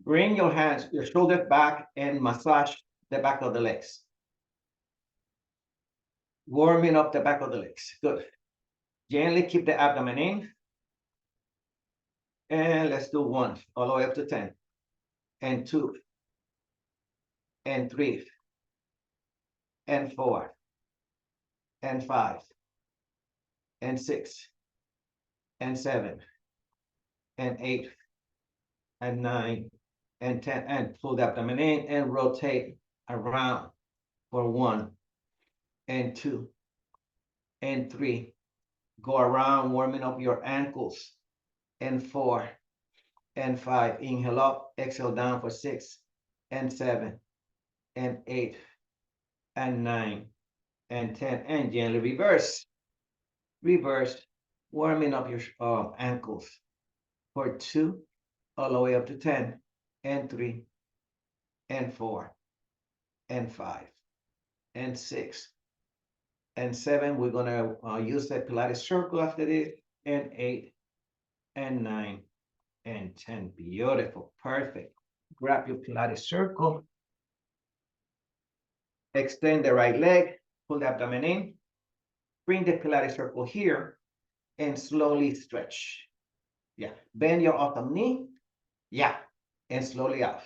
Bring your hands, your shoulders back, and massage the back of the legs. Warming up the back of the legs. Good. Gently keep the abdomen in. And let's do 1, all the way up to 10. And 2. And 3. And 4. And 5. And 6. And 7. And 8. And 9. And 10. And pull the abdomen in and rotate around for 1. And 2. And 3. Go around, warming up your ankles. And 4. And 5. Inhale up, exhale down for 6. And 7. And 8. And 9. And 10. And gently reverse. Reverse, warming up your ankles for 2, all the way up to 10. And 3. And 4. And 5. And 6. And 7, we're gonna use the Pilates circle after this, and 8, and 9, and 10. Beautiful, perfect. Grab your Pilates circle. Extend the right leg, pull the abdomen in. Bring the Pilates circle here, and slowly stretch. Yeah, bend your bottom knee. Yeah, and slowly off.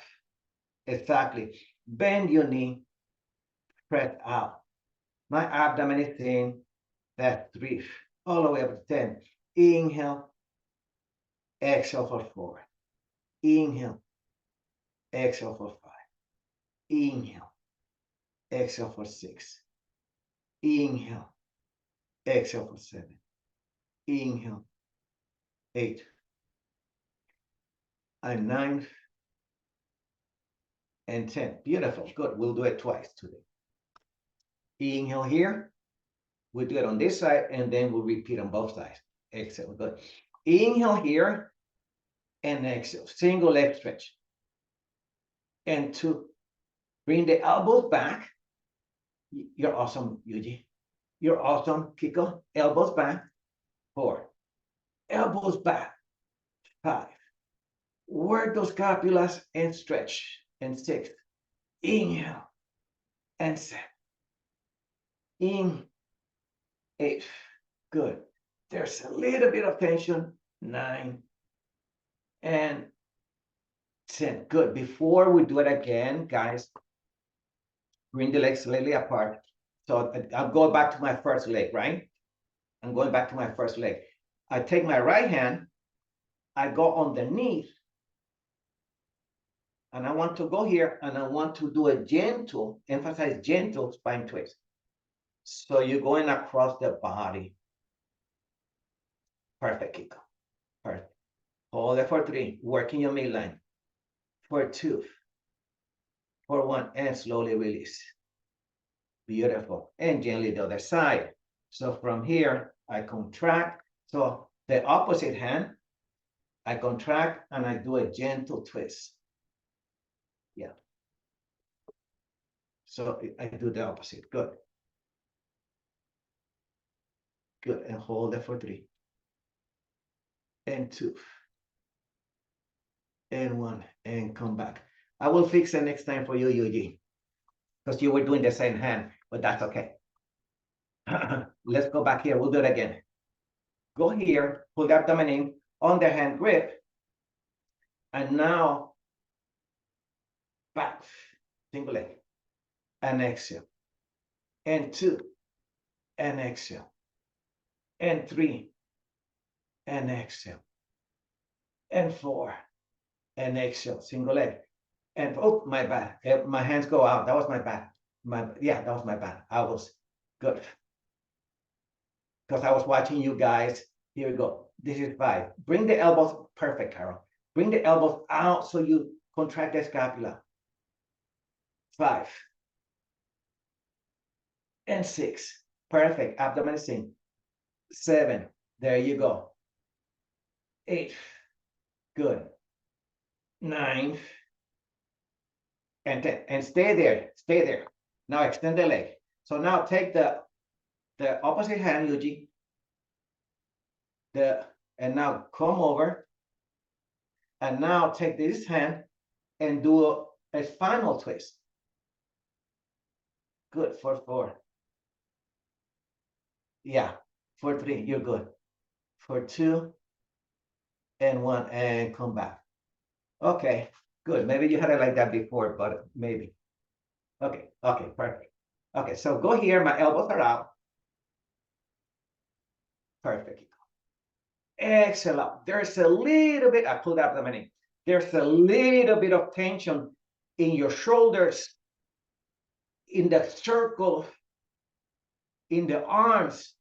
Exactly. Bend your knee, press out. My abdomen is in. That's 3, all the way up to 10. Inhale, exhale for 4. Inhale, exhale for 5. Inhale, exhale for 6. Inhale, exhale for 7. Inhale, 8. And 9. And 10. Beautiful, good. We'll do it twice today. Inhale here. We'll do it on this side, and then we'll repeat on both sides. Exhale, good. Inhale here, and exhale. Single leg stretch. And 2. Bring the elbows back. You're awesome, Yuji. You're awesome, Kiko. Elbows back. 4. Elbows back. 5. Work those scapulas and stretch. And 6. Inhale. And 7. In. 8. Good. There's a little bit of tension. 9. And 10. Good. Before we do it again, guys, bring the legs slightly apart. So I'll go back to my first leg, right? I'm going back to my first leg. I take my right hand. I go underneath. And I want to go here, and I want to do a gentle, emphasize gentle spine twist. So you're going across the body. Perfect, Kiko. Perfect. Hold it for 3, working your midline. For 2, for 1, and slowly release. Beautiful. And gently the other side. So from here, I contract. So the opposite hand, I contract, and I do a gentle twist. Yeah. So I do the opposite. Good. Good. And hold it for 3. And 2. And 1. And come back. I will fix it next time for you, Yuji. Because you were doing the same hand, but that's okay. Let's go back here. We'll do it again. Go here, pull the abdomen in, underhand grip. And now, back, single leg. And exhale. And 2. And exhale. And 3. And exhale. And 4. And exhale, single leg. And oh, my bad. My hands go out. That was my bad. That was my bad. I was good. Because I was watching you guys. Here we go. This is 5. Bring the elbows. Perfect, Carol. Bring the elbows out so you contract the scapula. 5. And 6. Perfect. Abdomen is in. 7. There you go. 8. Good. 9. And 10. And stay there. Stay there. Now extend the leg. So now take the opposite hand, Yuji. And now come over. And now take this hand and do a final twist. Good, for 4. Yeah, for 3, you're good. For 2 and 1, and come back. Okay, good. Maybe you had it like that before, but maybe. Okay, perfect. Okay, so go here, my elbows are out. Perfect. Excellent. There's a little bit, I pulled up the many. There's a little bit of tension in your shoulders, in the circle, in the arms.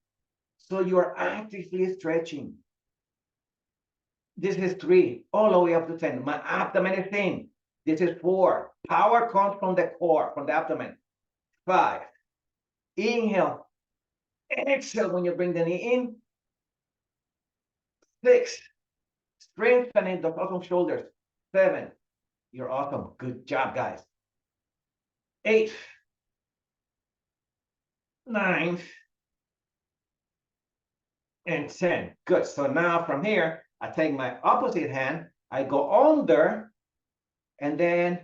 So you're actively stretching. This is 3, all the way up to 10. My abdomen is in. This is 4. Power comes from the core, from the abdomen. 5. Inhale. Exhale when you bring the knee in. 6. Strengthening the bottom shoulders. 7. You're awesome. Good job, guys. 8. 9. And 10. Good. So now from here, I take my opposite hand. I go under. And then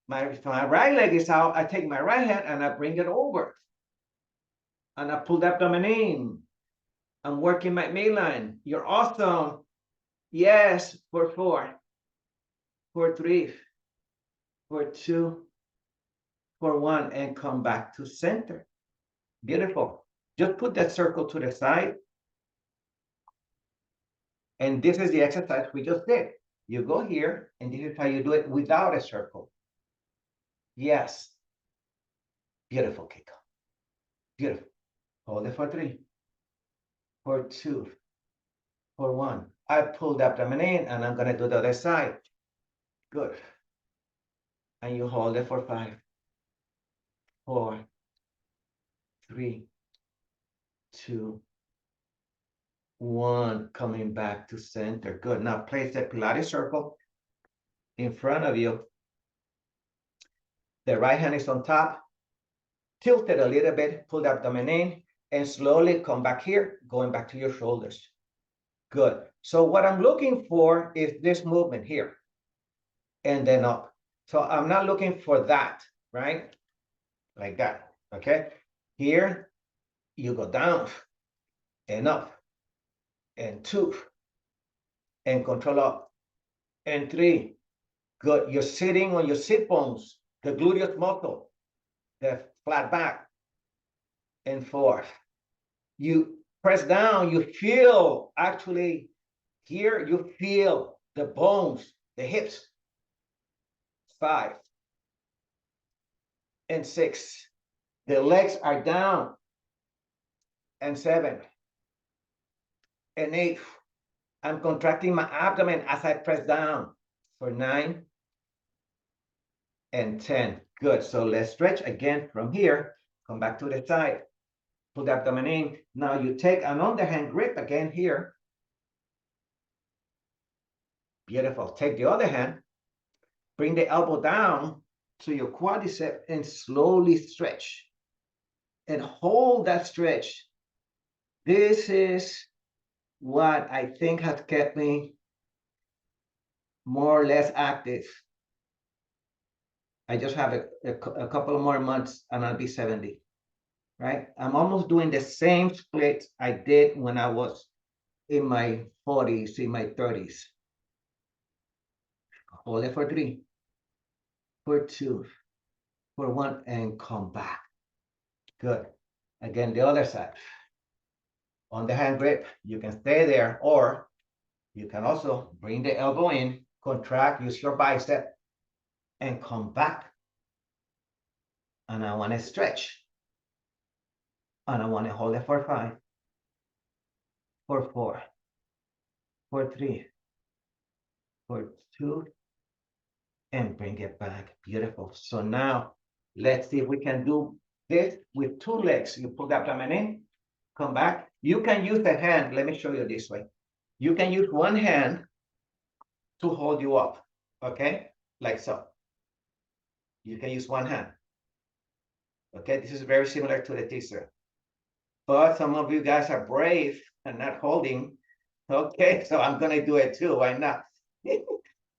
my right leg is out. I take my right hand and I bring it over. And I pull the abdomen in. I'm working my midline. You're awesome. Yes, for 4. For 3. For 2. For 1. And come back to center. Beautiful. Just put that circle to the side. And this is the exercise we just did. You go here, and this is how you do it without a circle. Yes. Beautiful, Kiko. Beautiful. Hold it for 3. For 2. For 1. I pull the abdomen in, and I'm going to do the other side. Good. And you hold it for 5. 4. 3. 2. 1. Coming back to center. Good. Now place the Pilates circle in front of you. The right hand is on top. Tilt it a little bit. Pull the abdomen in. And slowly come back here, going back to your shoulders. Good. So what I'm looking for is this movement here. And then up. So I'm not looking for that, right? Like that, okay? Here, you go down and up. And 2. And control up. And 3. Good. You're sitting on your sit bones, the gluteus muscle, the flat back. And 4. You press down, you feel actually here, you feel the bones, the hips. 5. And 6. The legs are down. And 7. And 8. I'm contracting my abdomen as I press down. For 9. And 10. Good. So let's stretch again from here. Come back to the side. Pull the abdomen in. Now you take an underhand grip again here. Beautiful. Take the other hand. Bring the elbow down to your quadricep and slowly stretch. And hold that stretch. This is what I think has kept me more or less active. I just have a couple of more months and I'll be 70, right? I'm almost doing the same split I did when I was in my 40s, in my 30s. Hold it for 3, for 2, for 1, and come back. Good. Again, the other side. On the hand grip, you can stay there, or you can also bring the elbow in, contract, use your bicep, and come back. And I want to stretch. And I want to hold it for 5, for 4, for 3, for 2, and bring it back. Beautiful. So now let's see if we can do this with 2 legs. You pull the abdomen in, come back. You can use the hand. Let me show you this way. You can use one hand to hold you up, okay? Like so. You can use one hand. Okay, this is very similar to the teaser. But some of you guys are brave and not holding. Okay, so I'm gonna do it too. Why not?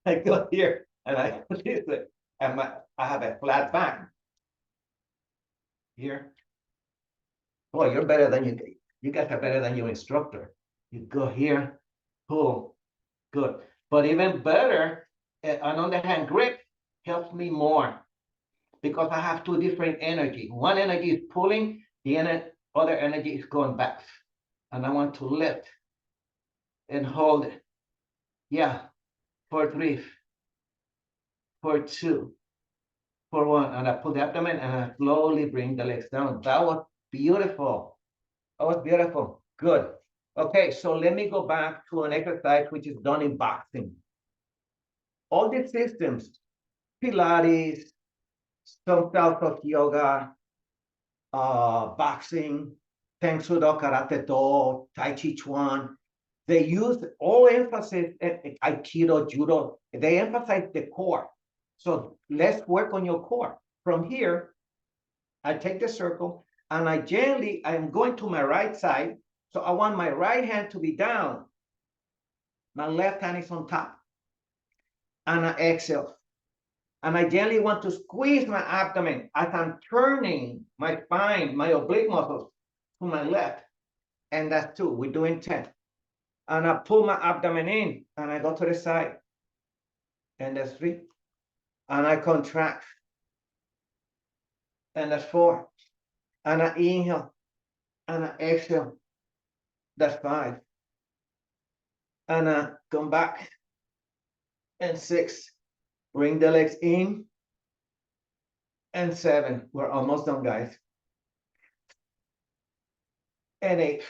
I go here And I do this way. And I have a flat back here. Boy, you're better than you guys are better than your instructor. You go here, pull, good. But even better, an underhand grip helps me more because I have two different energy. One energy is pulling, the other energy is going back. And I want to lift and hold it. Yeah, for 3, for 2, for 1. And I pull the abdomen and I slowly bring the legs down. That was beautiful. That was beautiful. Good. Okay, so let me go back to an exercise which is done in boxing. All these systems, Pilates, some types of yoga, boxing, Tangsoodo, Karate Do, Tai Chi Chuan, they use all emphasis, Aikido, Judo, they emphasize the core. So let's work on your core. From here, I take the circle and I'm going to my right side. So I want my right hand to be down. My left hand is on top. And I exhale. And I gently want to squeeze my abdomen as I'm turning my spine, my oblique muscles to my left. And that's 2. We're doing 10. And I pull my abdomen in and I go to the side. And that's 3. And I contract. And that's 4. And I inhale. And I exhale. That's 5. And I come back. And 6. Bring the legs in. And 7. We're almost done, guys. And 8.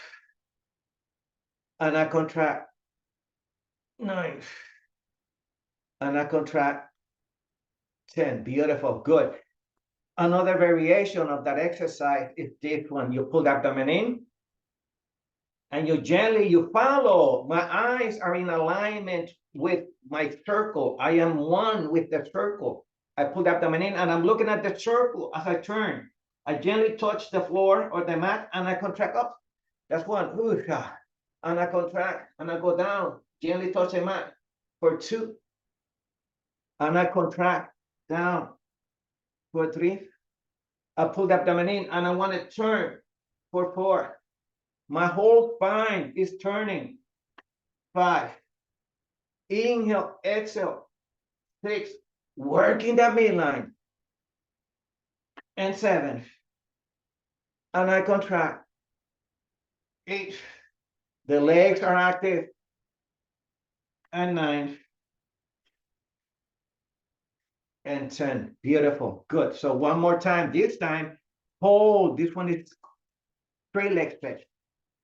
And I contract. 9. And I contract. 10. Beautiful. Good. Another variation of that exercise is this one. You pull the abdomen in and you follow. My eyes are in alignment with my circle. I am one with the circle. I pull the abdomen in and I'm looking at the circle as I turn. I gently touch the floor or the mat and I contract up. That's 1. And I contract and I go down. Gently touch the mat for 2. And I contract down for 3. I pull the abdomen in and I want to turn for 4. My whole spine is turning. 5. Inhale, exhale. 6. Working that midline. And 7. And I contract. 8. The legs are active. And 9. And 10. Beautiful. Good. So one more time. This time, hold. This one is straight leg stretch.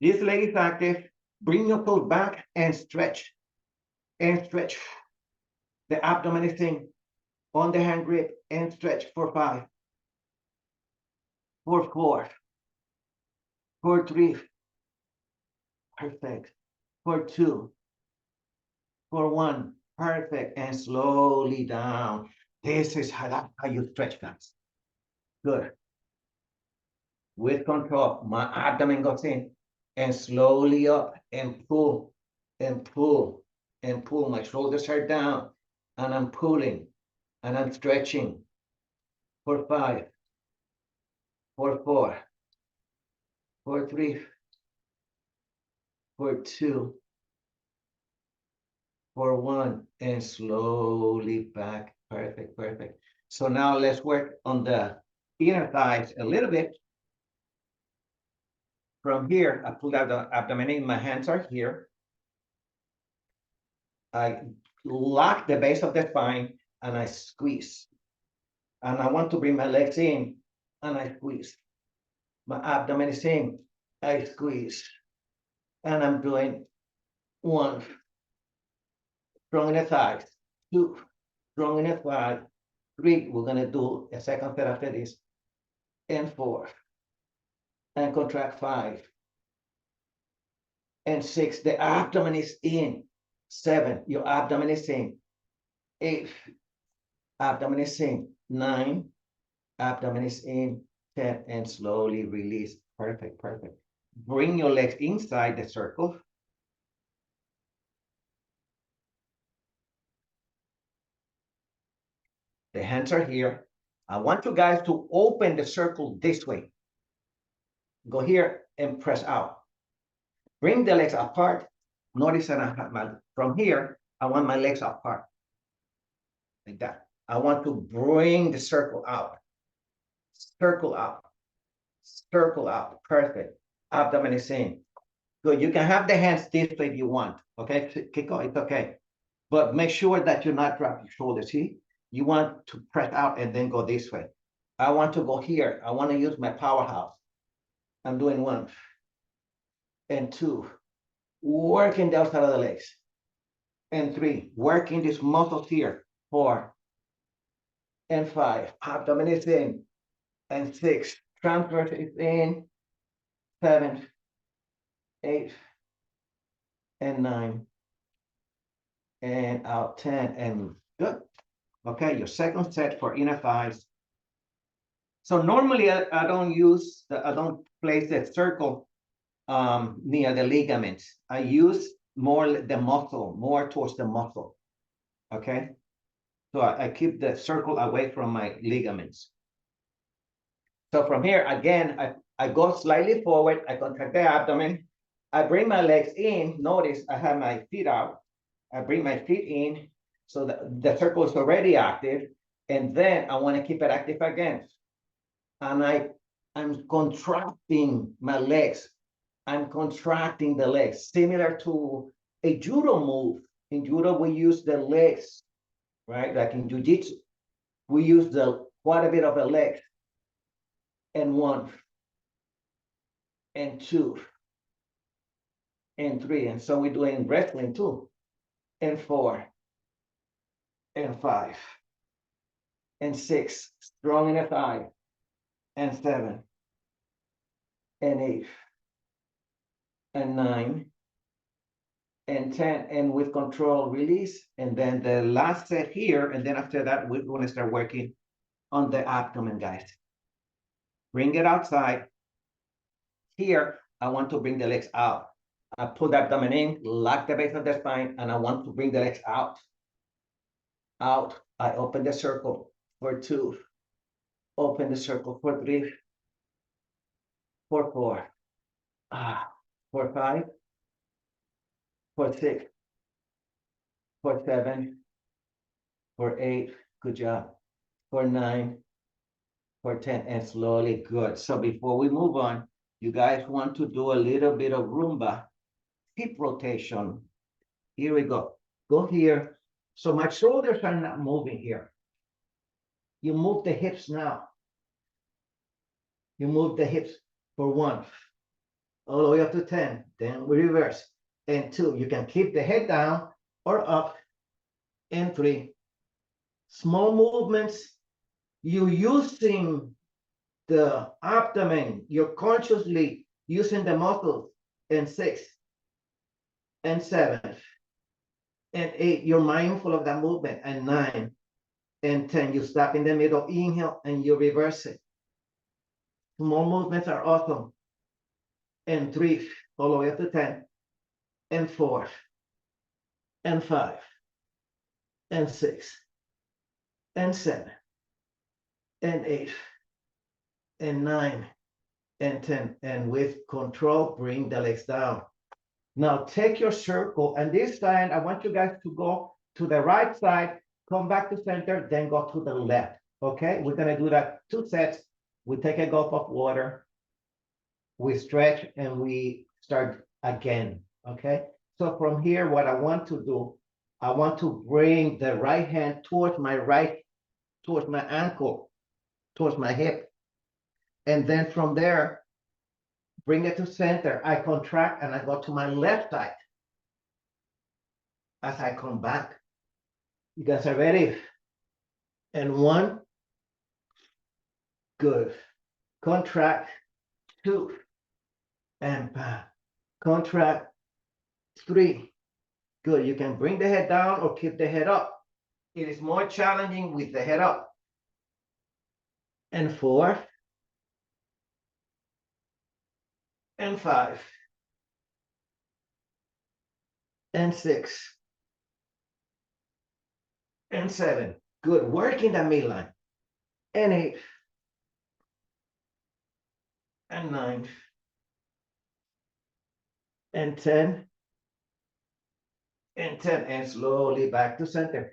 This leg is active. Bring your toes back and stretch. And stretch. The abdomen is in. On the hand grip and stretch for 5. For 4. For 3. Perfect. For 2. For 1. Perfect. And slowly down. This is how you stretch, guys. Good. With control, my abdomen goes in and slowly up and pull and pull and pull. My shoulders are down and I'm pulling and I'm stretching for 5, for 4, for 3, for 2, for 1, and slowly back. Perfect, perfect. So now let's work on the inner thighs a little bit. From here, I pull out the abdomen in, my hands are here. I lock the base of the spine and I squeeze. And I want to bring my legs in and I squeeze. My abdomen is in, I squeeze. And I'm doing 1, strong in the thighs, 2, strong in the thigh, 3, we're gonna do a second set after this, and 4, and contract 5, and 6, the abdomen is in, 7, your abdomen is in, 8, abdomen is in, 9, abdomen is in, 10, and slowly release. Perfect, perfect. Bring your legs inside the circle. The hands are here. I want you guys to open the circle this way. Go here and press out. Bring the legs apart. Notice that I have from here, I want my legs apart. Like that. I want to bring the circle out. Circle out. Circle out. Perfect. Abdomen is in. Good. You can have the hands this way if you want. Okay? Kick off. It's okay. But make sure that you not drop your shoulders. See? You want to press out and then go this way. I want to go here. I want to use my powerhouse. I'm doing 1 and 2. Working the outside of the legs. And 3. Working these muscles here. 4 and 5. Abdomen is in. And 6. Transverse is in. 7, 8, and 9. And out 10. And good. Okay, your second set for inner thighs. So normally I don't place a circle near the ligaments. I use more the muscle, more towards the muscle. Okay, so I keep the circle away from my ligaments. So from here again, I go slightly forward. I contract the abdomen. I bring my legs in. Notice I have my feet out. I bring my feet in. So the circle is already active, and then I want to keep it active again. And I'm contracting my legs. I'm contracting the legs, similar to a judo move. In judo, we use the legs, right? Like in jiu-jitsu, we use quite a bit of the legs. And 1, and 2, and 3. And so we do it in wrestling too. And 4, and 5, and 6, strong in the thigh, and 7, and 8, and 9, and 10, and with control, release. And then the last set here, and then after that, we're going to start working on the abdomen, guys. Bring it outside. Here, I want to bring the legs out. I pull the abdomen in, lock the base of the spine, and I want to bring the legs out. Out. I open the circle for 2. Open the circle for 3. For 4. For 5. For 6. For 7. For 8. Good job. For 9. For 10. And slowly. Good. So before we move on, you guys want to do a little bit of Rumba hip rotation. Here we go. Go here. So my shoulders are not moving here. You move the hips now. You move the hips for 1, all the way up to 10. Then we reverse. And 2, you can keep the head down or up. And 3, small movements. You using the abdomen. You're consciously using the muscles. And 6, and 7, and 8, you're mindful of that movement. And 9, and 10, you stop in the middle, inhale, and you reverse it. Small movements are awesome. And 3, all the way up to 10, and 4, and 5, and 6, and 7, and 8, and 9, and 10. And with control, bring the legs down. Now take your circle, and this time I want you guys to go to the right side, come back to center, then go to the left. Okay, we're gonna do that 2 sets. We take a gulp of water, we stretch, and we start again. Okay, so from here, what I want to do, I want to bring the right hand towards my ankle, towards my hip. And then from there, bring it to center. I contract and I go to my left side. As I come back, you guys are ready? And 1, good. Contract, 2, and back. Contract, 3, good. You can bring the head down or keep the head up. It is more challenging with the head up. And 4, and 5, and 6, and 7. Good. Working the midline. And 8. And 9. And 10. And 10. And slowly back to center.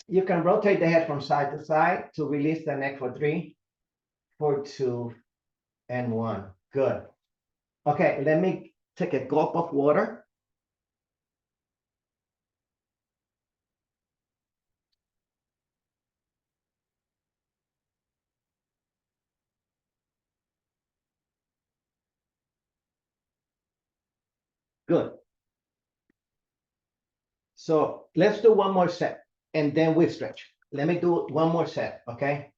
You can rotate the head from side to side to release the neck for 3, for 2, and 1. Good. Okay, let me take a gulp of water. Good. So let's do one more set and then we stretch. Let me do one more set, okay?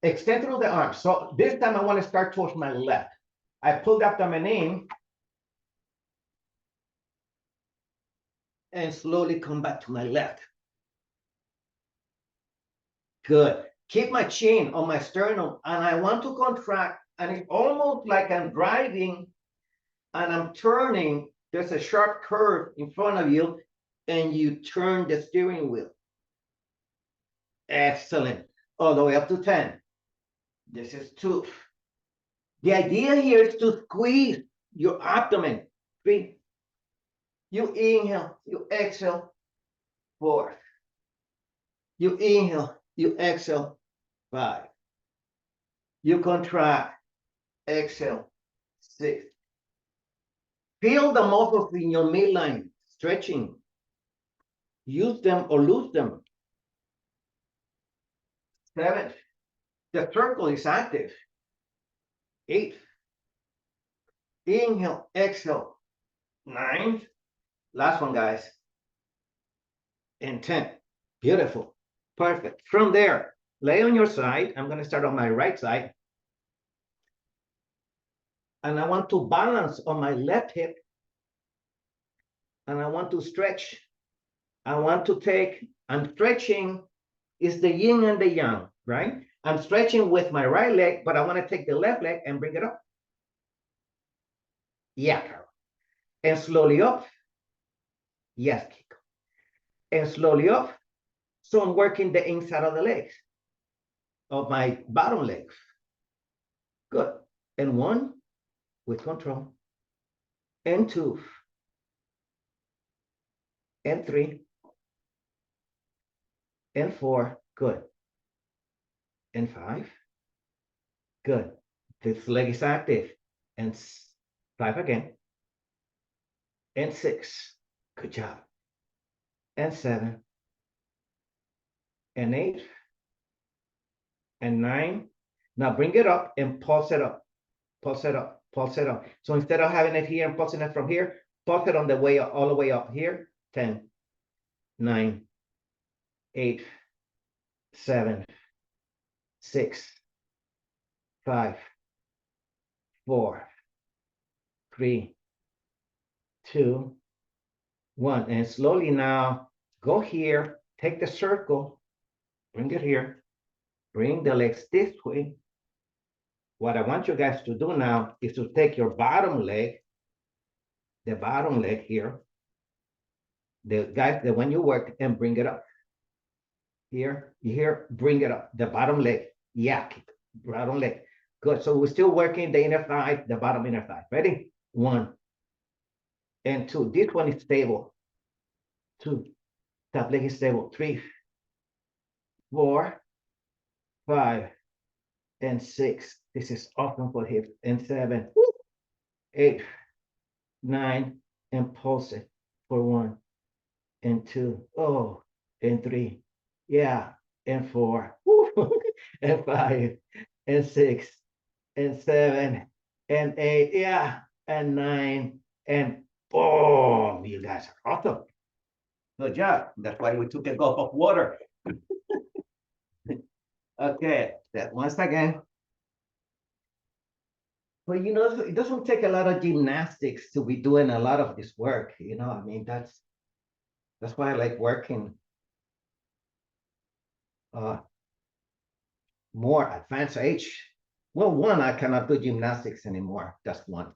Extend through the arms. So this time I want to start towards my left. I pull the abdomen in and slowly come back to my left. Good. Keep my chin on my sternum and I want to contract, and it's almost like I'm driving and I'm turning. There's a sharp curve in front of you and you turn the steering wheel. Excellent. All the way up to 10. This is 2. The idea here is to squeeze your abdomen. 3. You inhale, you exhale. 4. You inhale, you exhale. 5. You contract, exhale. 6. Feel the muscles in your midline stretching. Use them or lose them. 7. The circle is active. 8. Inhale, exhale. 9. Last one, guys. And 10. Beautiful. Perfect. From there, lay on your side. I'm going to start on my right side. And I want to balance on my left hip. And I want to stretch. I want to take, I'm stretching, is the yin and the yang, right? I'm stretching with my right leg, but I want to take the left leg and bring it up. Yeah, Carol. And slowly up. Yes, Kiko. And slowly up. So I'm working the inside of the legs, of my bottom legs. Good. And 1 with control. And 2. And 3. And 4. Good. And 5. Good. This leg is active. And 5 again. And 6. Good job. And 7. And 8. And 9. Now bring it up and pulse it up. Pulse it up. Pulse it up. So instead of having it here and pulsing it from here, pulse it on the way up, all the way up here. 10, 9, 8, 7, 6, 5, 4, 3, 2, 1. And slowly now go here, take the circle, bring it here, bring the legs this way. What I want you guys to do now is to take your bottom leg, the bottom leg here, the guys, the one you work, and bring it up. Here, bring it up, the bottom leg. Yeah, bottom leg. Good. So we're still working the inner thigh, the bottom inner thigh. Ready? 1 and 2. This one is stable. 2. Top leg is stable. 3, 4, 5, and 6. This is awesome for hips. And 7, 8, 9, and pulse it for 1 and 2. Oh, and 3. Yeah, and 4. And 5, and 6, and 7, and 8. Yeah, and 9, and boom. You guys are awesome. Good job. That's why we took a gulp of water. Okay, that once again. But you know, it doesn't take a lot of gymnastics to be doing a lot of this work. You know, I mean, that's why I like working more advanced age. Well, 1, I cannot do gymnastics anymore. That's 1.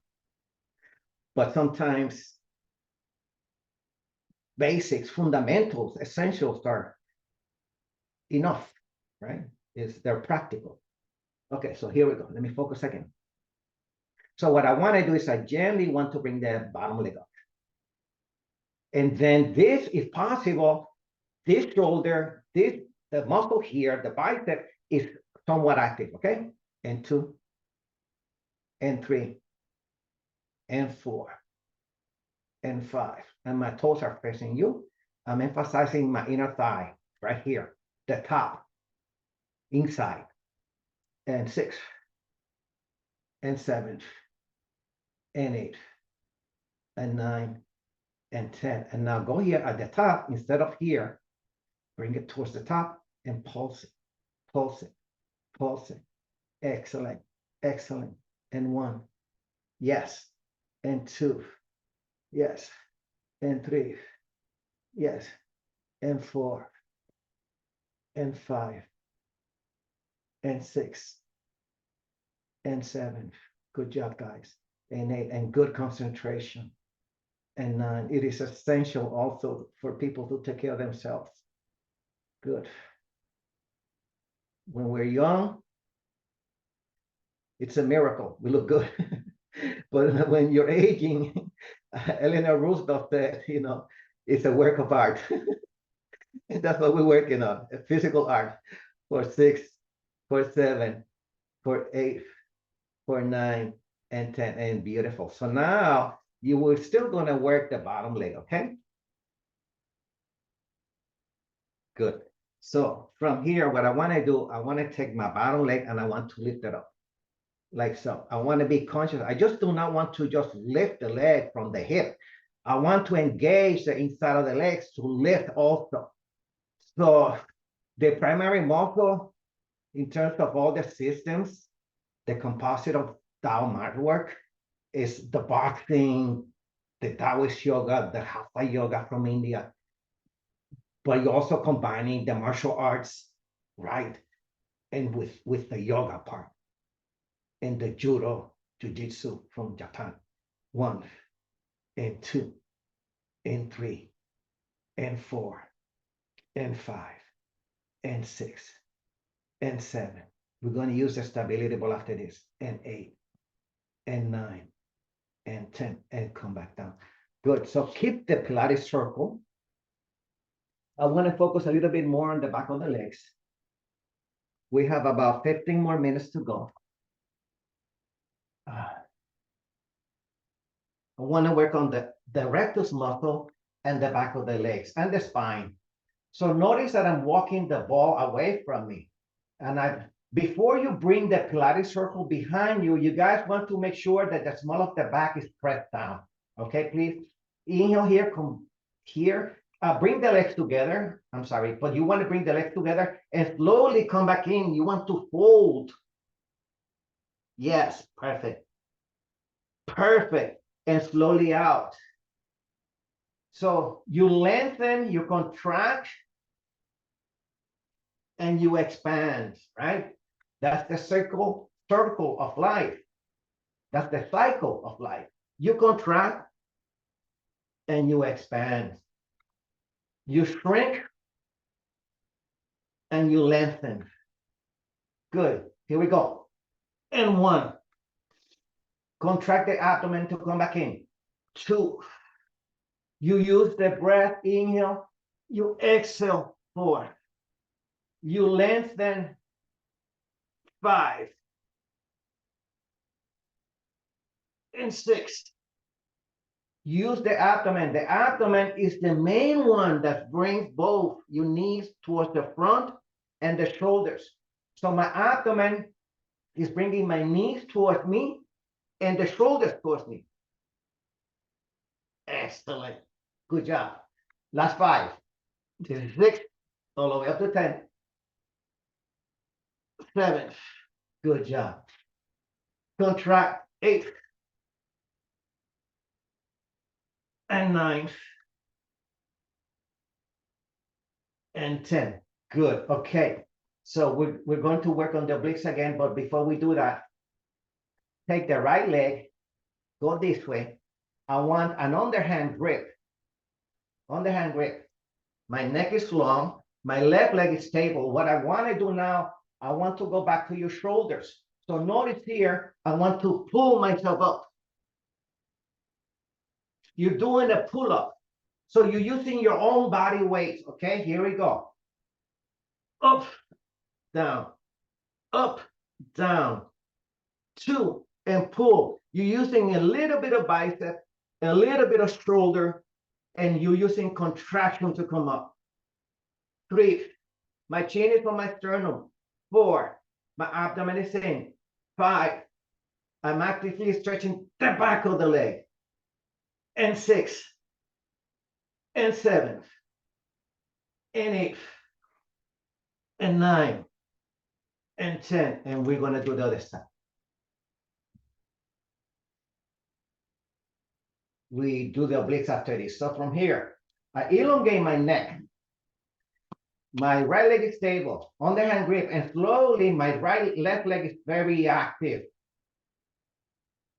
But sometimes basics, fundamentals, essentials are enough, right? They're practical. Okay, so here we go. Let me focus again. So what I want to do is I gently want to bring the bottom leg up. And then this, if possible, this shoulder, the muscle here, the bicep is somewhat active, okay? And 2, and 3, and 4, and 5. And my toes are facing you. I'm emphasizing my inner thigh right here, the top, inside. And 6, and 7, and 8, and 9, and 10. And now go here at the top instead of here. Bring it towards the top and pulse it, pulse it, pulse it. Excellent, excellent. And 1, yes. And 2, yes. And 3, yes. And 4, and 5, and 6, and 7. Good job, guys. And 8, and good concentration. And 9. It is essential also for people to take care of themselves. Good. When we're young, it's a miracle. We look good. But when you're aging, Eleanor Roosevelt said, it's a work of art. And that's what we're working on, a physical art for 6, for 7, for 8, for 9, and 10, and beautiful. So now you were still going to work the bottom leg, okay? Good. So from here, what I want to do, I want to take my bottom leg and I want to lift it up. Like so. I want to be conscious. I just do not want to just lift the leg from the hip. I want to engage the inside of the legs to lift also. So the primary muscle in terms of all the systems, the composite of Tao Matwork is the boxing, the Taoist yoga, the Hatha yoga from India, but you're also combining the martial arts, right? And with the yoga part and the judo, jiu-jitsu from Japan. 1, and 2, and 3, and 4, and 5, and 6, and 7. We're going to use the stability ball after this, and 8, and 9, and 10, and come back down. Good. So keep the Pilates circle. I want to focus a little bit more on the back of the legs. We have about 15 more minutes to go. I want to work on the rectus muscle and the back of the legs and the spine. So notice that I'm walking the ball away from me. And before you bring the Pilates circle behind you, you guys want to make sure that the small of the back is pressed down. Okay, please. Inhale here, come here. Bring the legs together. I'm sorry, but you want to bring the legs together and slowly come back in. You want to fold. Yes, perfect. Perfect. And slowly out. So you lengthen, you contract, and you expand, right? That's the circle of life. That's the cycle of life. You contract and you expand. You shrink and you lengthen. Good. Here we go. And 1. Contract the abdomen to come back in. 2. You use the breath. Inhale. You exhale. 4. You lengthen. 5. And 6. Use the abdomen. The abdomen is the main one that brings both your knees towards the front and the shoulders. So my abdomen is bringing my knees towards me and the shoulders towards me. Excellent. Good job. Last 5. This is 6. All the way up to 10. 7. Good job. Contract. 8. And 9. And 10. Good. Okay. So we're going to work on the obliques again, but before we do that, take the right leg, go this way. I want an underhand grip on the hand grip. My neck is long. My left leg is stable. What I want to do now, I want to go back to your shoulders. So notice here, I want to pull myself up. You're doing a pull-up. So you're using your own body weight. Okay, here we go. Up, down, up, down, 2, and pull. You're using a little bit of bicep, a little bit of shoulder, and you're using contraction to come up. 3, my chin is on my sternum. 4, my abdomen is in. 5, I'm actively stretching the back of the leg. And 6, and 7, and 8, and 9, and 10. And we're going to do the other side. We do the obliques after this. So from here, I elongate my neck. My right leg is stable on the hand grip, and slowly my left leg is very active.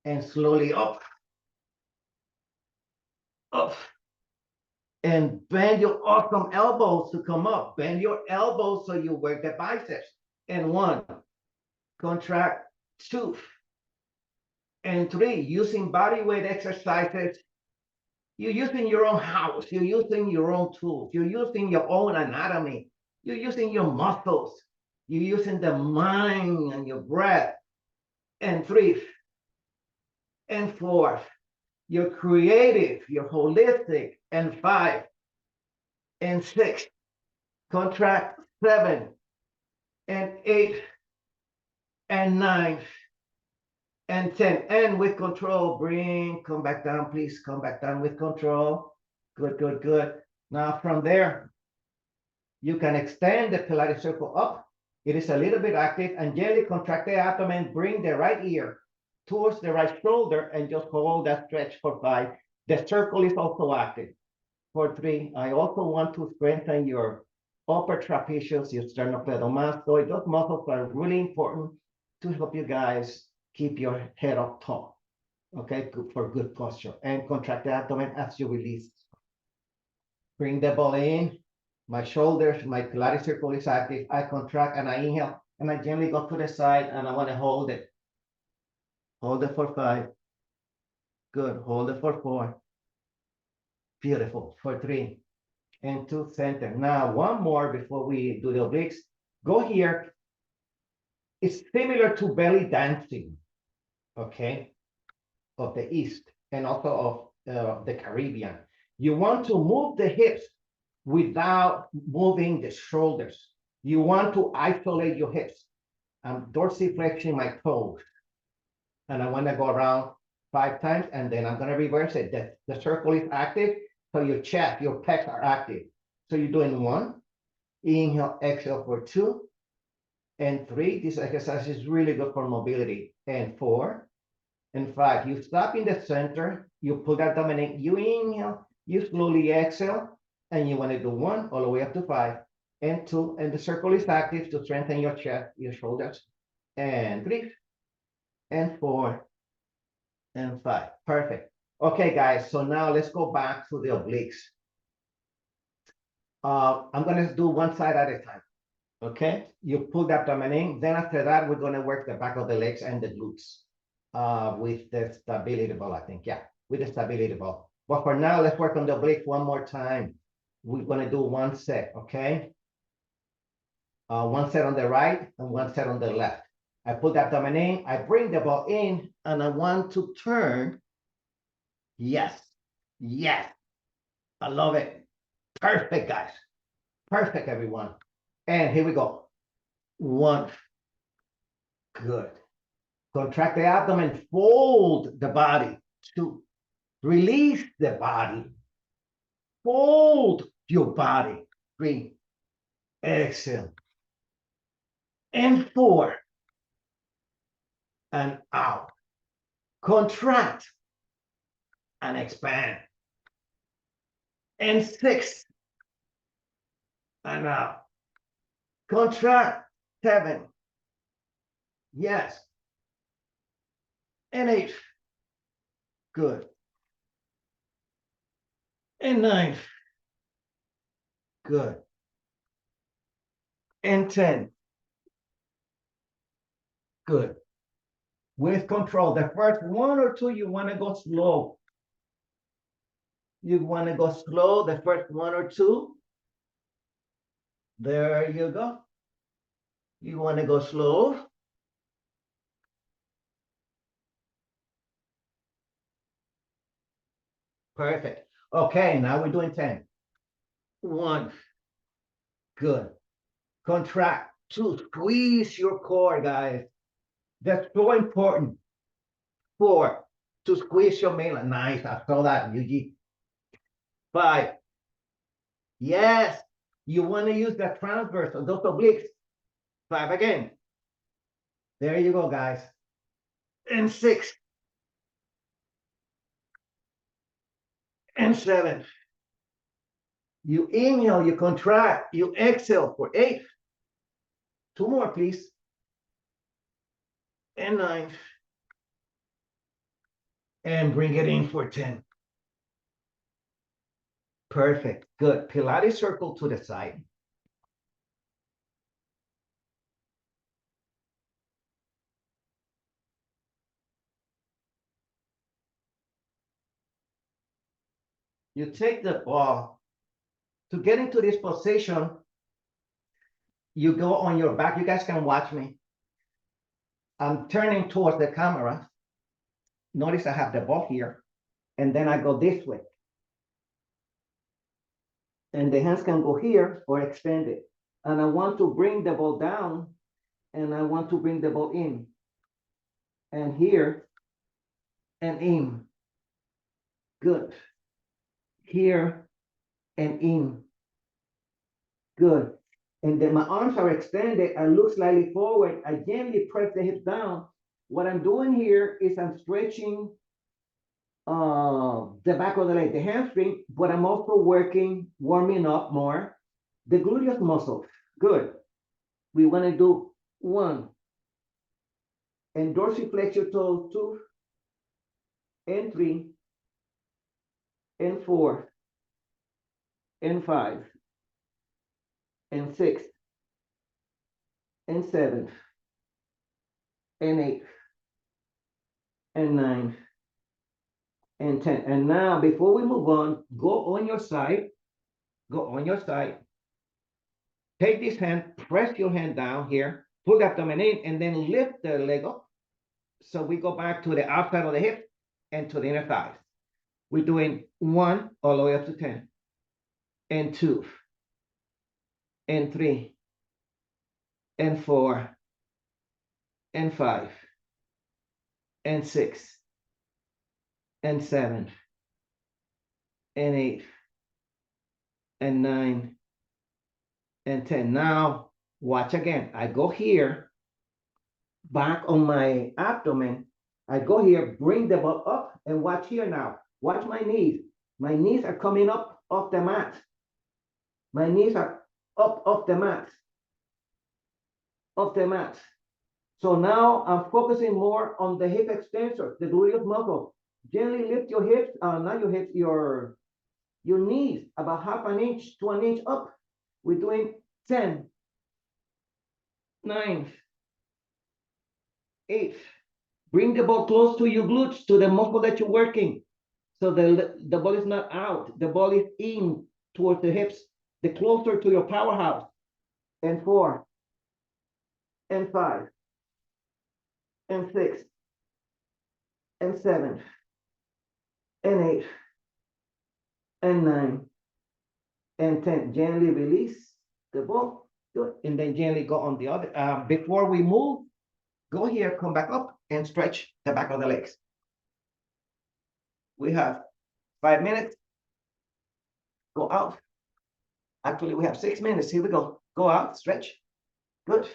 And slowly up, up. And bend your awesome elbows to come up. Bend your elbows so you work the biceps. And 1, contract. 2, and 3, using body weight exercises. You're using your own house. You're using your own tools. You're using your own anatomy. You're using your muscles. You're using the mind and your breath. And 3, and 4, you're creative, you're holistic. And 5, and 6, contract. 7, and 8, and 9, and 10. And with control, come back down, please. Come back down with control. Good, good, good. Now from there, you can extend the Pilates circle up. It is a little bit active, and gently contract the abdomen. Bring the right ear towards the right shoulder and just hold that stretch for 5. The circle is also active. For 3, I also want to strengthen your upper trapezius, your sternocleidomastoid. Those muscles are really important to help you guys keep your head up tall, okay, good for good posture. And contract the abdomen as you release. Bring the ball in. My shoulders, my Pilates circle is active. I contract and I inhale, and I gently go to the side, and I want to hold it. Hold it for 5. Good. Hold it for 4. Beautiful. For 3, and 2, center. Now, one more before we do the obliques. Go here. It's similar to belly dancing, okay, of the East and also of the Caribbean. You want to move the hips without moving the shoulders. You want to isolate your hips. I'm dorsiflexing my toes. And I want to go around 5 times, and then I'm going to reverse it. The circle is active, so your chest, your pecs are active. So you're doing 1, inhale, exhale for 2, and 3. This exercise is really good for mobility. And 4, and 5. You stop in the center, you pull that dominant, you inhale, you slowly exhale, and you want to do 1 all the way up to 5, and 2, and the circle is active to strengthen your chest, your shoulders, and 3, and 4, and 5. Perfect. Okay, guys, so now let's go back to the obliques. I'm going to do one side at a time. Okay, you pull the abdomen in. Then after that, we're going to work the back of the legs and the glutes with the stability ball, I think. Yeah, with the stability ball. But for now, let's work on the oblique one more time. We're going to do 1 set, okay? 1 set on the right and 1 set on the left. I pull the abdomen in, I bring the ball in, and I want to turn. Yes, yes, I love it. Perfect, guys. Perfect, everyone. And here we go. 1, good. Contract the abdomen, fold the body. 2, release the body. Fold your body. 3, exhale. And 4, and out. Contract and expand. And 6, and out. Contract. 7, yes. And 8, good. And 9, Good. And 10. Good. With control. The first one or two, you want to go slow. You want to go slow, the first one or two. There you go. You want to go slow. Perfect. Okay, now we're doing 10. 1. Good. Contract. 2. Squeeze your core, guys. That's so important. 4. To squeeze your mainline. Nice. I saw that, Yuji. 5. Yes. You want to use that transverse of those obliques. 5 again. There you go, guys. And 6. And 7. You inhale, you contract, you exhale for 8. 2 more, please. And 9. And bring it in for 10. Perfect. Good. Pilates circle to the side. You take the ball. To get into this position, you go on your back. You guys can watch me. I'm turning towards the camera. Notice I have the ball here. And then I go this way. And the hands can go here or extend it. And I want to bring the ball down. And I want to bring the ball in. And here. And in. Good. Here and in. Good. And then my arms are extended. I look slightly forward. I gently press the hips down. What I'm doing here is I'm stretching the back of the leg, the hamstring, but I'm also warming up more the gluteus muscles. Good. We want to do 1. And dorsiflex your toes, 2. And 3. And 4. And 5. And 6. And 7. And 8. And 9. And 10. And now, before we move on, go on your side. Go on your side. Take this hand, press your hand down here, pull the abdomen in, and then lift the leg up. So we go back to the outside of the hip and to the inner thighs. We're doing 1 all the way up to 10. And 2. And 3. And 4. And 5. And 6. And 7. And 8. And 9. And 10. Now, watch again. I go here, back on my abdomen. I go here, bring the ball up, and watch here now. Watch my knees. My knees are coming up off the mat. My knees are up off the mat. Off the mat. So now I'm focusing more on the hip extensor, the gluteus muscle. Gently lift your hips, not your hips, your knees about half an inch to an inch up. We're doing 10, 9, 8. Bring the ball close to your glutes, to the muscle that you're working. So the ball is not out. The ball is in towards the hips, the closer to your powerhouse. And 4, and 5, and 6, and 7, and 8, and 9, and 10. Gently release the ball. Good. And then gently go on the other. Before we move, go here, come back up, and stretch the back of the legs. We have 5 minutes. Go out. Actually, we have 6 minutes. Here we go. Go out, stretch. Good.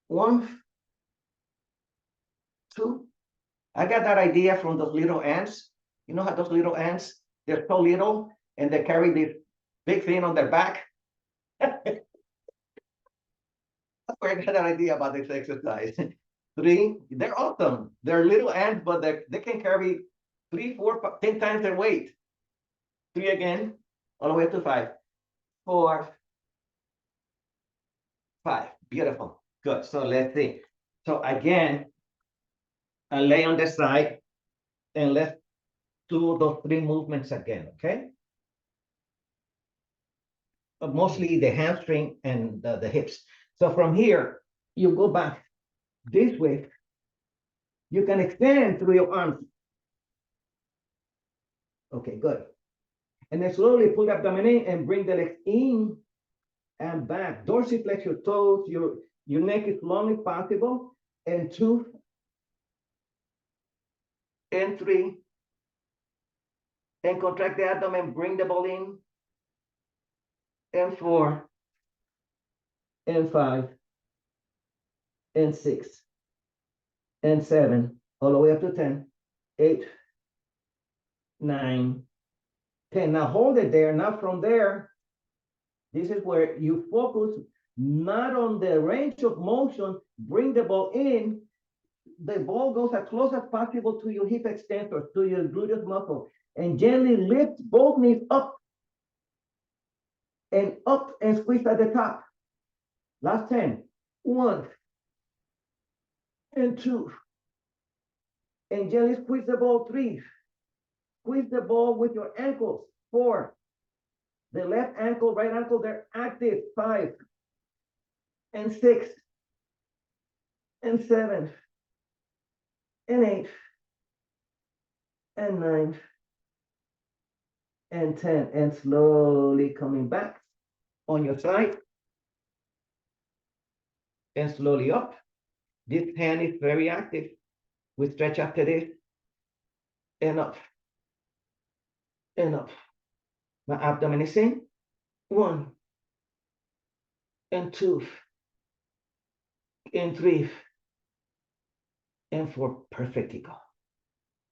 1, 2. I got that idea from those little ants. You know how those little ants, they're so little and they carry this big thing on their back. That's where I got that idea about this exercise. 3, they're awesome. They're little ants, but they can carry 3, 4, 10 times their weight. 3 again. all the way up to 5, 4, 5. Beautiful. Good. So let's see. So again, I lay on the side and let's do those 3 movements again, okay? Mostly the hamstring and the hips. So from here, you go back this way. You can extend through your arms. Okay, good. And then slowly pull the abdomen in and bring the legs in and back. Dorsiflex your toes, your neck as long as possible. And 2, and 3. And contract the abdomen, bring the ball in. And 4, and 5, and 6, and 7, all the way up to 10, 8, 9, 10. Now hold it there. Now from there, this is where you focus not on the range of motion, bring the ball in. The ball goes as close as possible to your hip extensor, to your gluteus muscle, and gently lift both knees up and squeeze at the top. Last 10. 1, and 2. And gently squeeze the ball. 3. Squeeze the ball with your ankles. 4. The left ankle, right ankle, they're active. 5, and 6, and 7, and 8, and 9, and 10. And slowly coming back on your side. And slowly up. This hand is very active. We stretch after this. And up. And up. My abdomen is in. 1, and 2, and 3, and 4. Perfect, Kiko.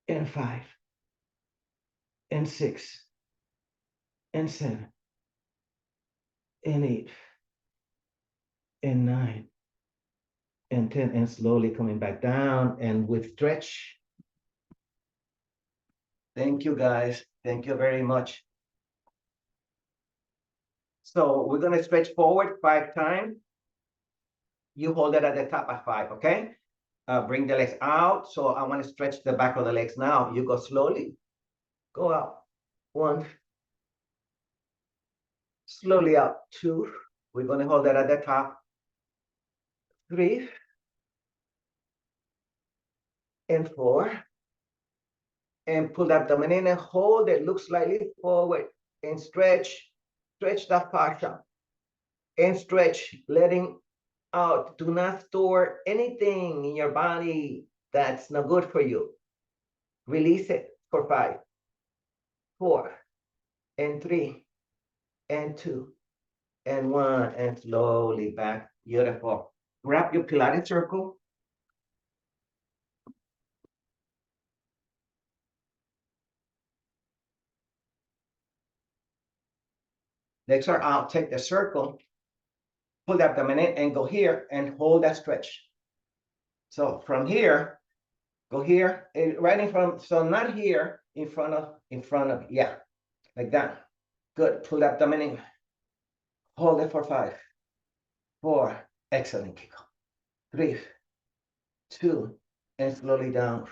And 5, and 6, and 7, and 8, and 9, and 10. And slowly coming back down and with stretch. Thank you, guys. Thank you very much. So we're going to stretch forward 5 times. You hold it at the top at 5, okay? Bring the legs out. So I want to stretch the back of the legs now. You go slowly. Go out. 1. Slowly out. 2. We're going to hold it at the top. 3. And 4. And pull the abdomen in and hold it. Look slightly forward. And stretch. Stretch that fascia. And stretch. Letting out. Do not store anything in your body that's not good for you. Release it for 5, 4, and 3, and 2, and 1, and slowly back. Beautiful. Grab your Pilates circle. Legs are out. Take the circle. Pull the abdomen in and go here and hold that stretch. So from here, go here, right in front. So not here, in front of, yeah, like that. Good. Pull the abdomen in. Hold it for 5, 4. Excellent, Kiko. 3, 2, and slowly down.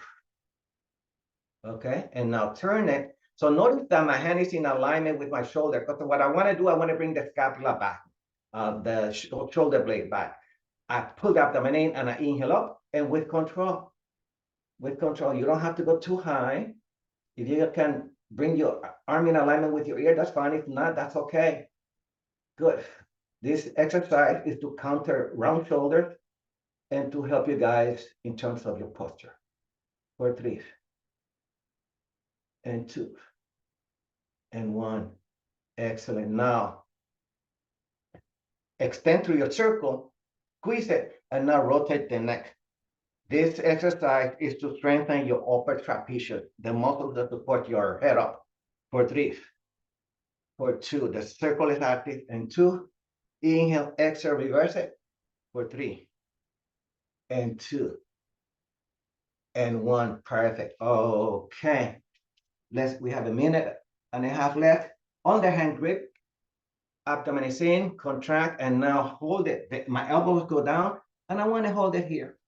Okay, and now turn it. So notice that my hand is in alignment with my shoulder, because what I want to do, I want to bring the scapula back, the shoulder blade back. I pull the abdomen in and I inhale up, and with control, you don't have to go too high. If you can bring your arm in alignment with your ear, that's fine. If not, that's okay. Good. This exercise is to counter round shoulders and to help you guys in terms of your posture. For 3, and 2, and 1. Excellent. Now, extend through your circle, squeeze it, and now rotate the neck. This exercise is to strengthen your upper trapezius, the muscles that support your head up. For 3, for 2, the circle is active, and 2, inhale, exhale, reverse it. For 3, and 2, and 1. Perfect. Okay. We have a minute and a half left. On the hand grip, abdomen is in, contract, and now hold it. My elbows go down, and I want to hold it here.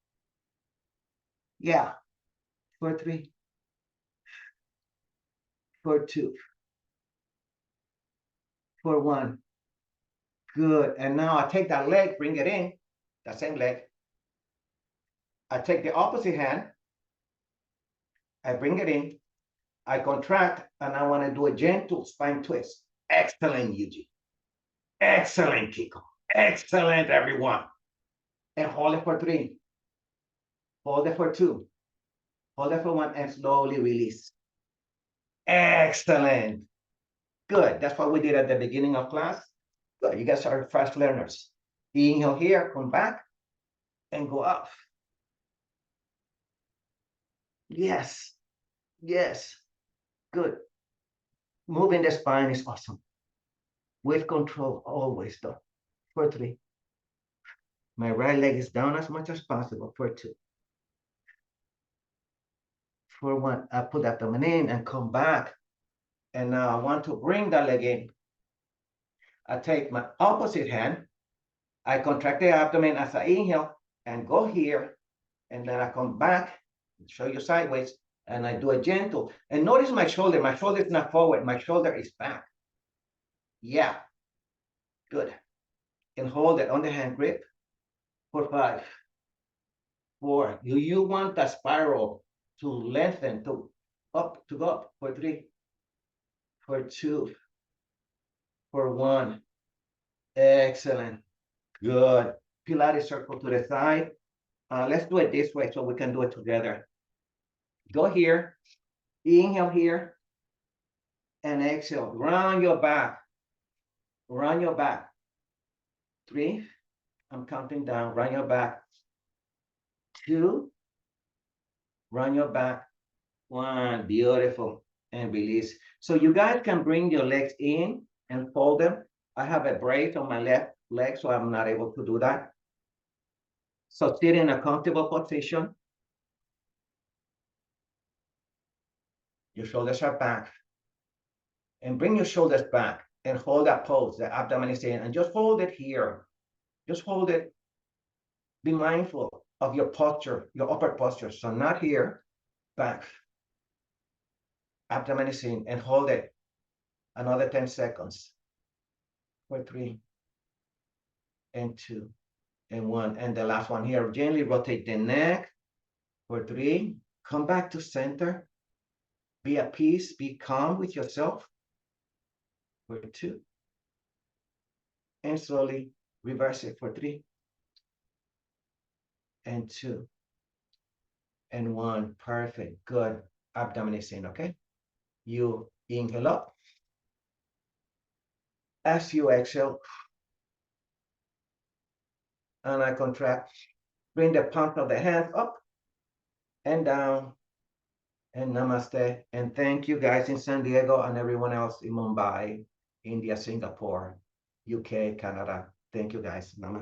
Yeah, for 3, for 2, for 1. Good. And now I take that leg, bring it in, that same leg. I take the opposite hand, I bring it in, I contract, and I want to do a gentle spine twist. Excellent, Yuji. Excellent, Kiko. Excellent, everyone. And hold it for 3. Hold it for 2. Hold it for 1 and slowly release. Excellent. Good. That's what we did at the beginning of class. Good. You guys are fast learners. Inhale here, come back, and go up. Yes. Yes. Good. Moving the spine is awesome. With control, always though. For 3. My right leg is down as much as possible. For 2. For 1. I put the abdomen in and come back. And now I want to bring that leg in. I take my opposite hand. I contract the abdomen as I inhale and go here. And then I come back, show you sideways, and I do a gentle. And notice my shoulder. My shoulder is not forward. My shoulder is back. Yeah. Good. And hold it on the hand grip for 5, 4. Do you want the spiral to lengthen, to go up for 3, for 2, for 1. Excellent. Good. Pilates circle to the side. Let's do it this way so we can do it together. Go here. Inhale here. And exhale. Round your back. Round your back. 3. I'm counting down. Round your back. 2. Round your back. 1. Beautiful. And release. So you guys can bring your legs in and fold them. I have a brace on my left leg, so I'm not able to do that. So sit in a comfortable position. Your shoulders are back. And bring your shoulders back and hold that pose. The abdomen is in. And just hold it here. Just hold it. Be mindful of your posture, your upper posture. So not here, back. Abdomen is in. And hold it. Another 10 seconds. For 3. And 2. And 1. And the last one here. Gently rotate the neck. For 3. Come back to center. Be at peace. Be calm with yourself. For 2. And slowly reverse it for 3. And 2. And 1. Perfect. Good. Abdomen is in, okay? You inhale up. As you exhale, and I contract, bring the palm of the hands up and down, and namaste. And thank you guys in San Diego and everyone else in Mumbai, India, Singapore, UK, Canada. Thank you guys. Namaste.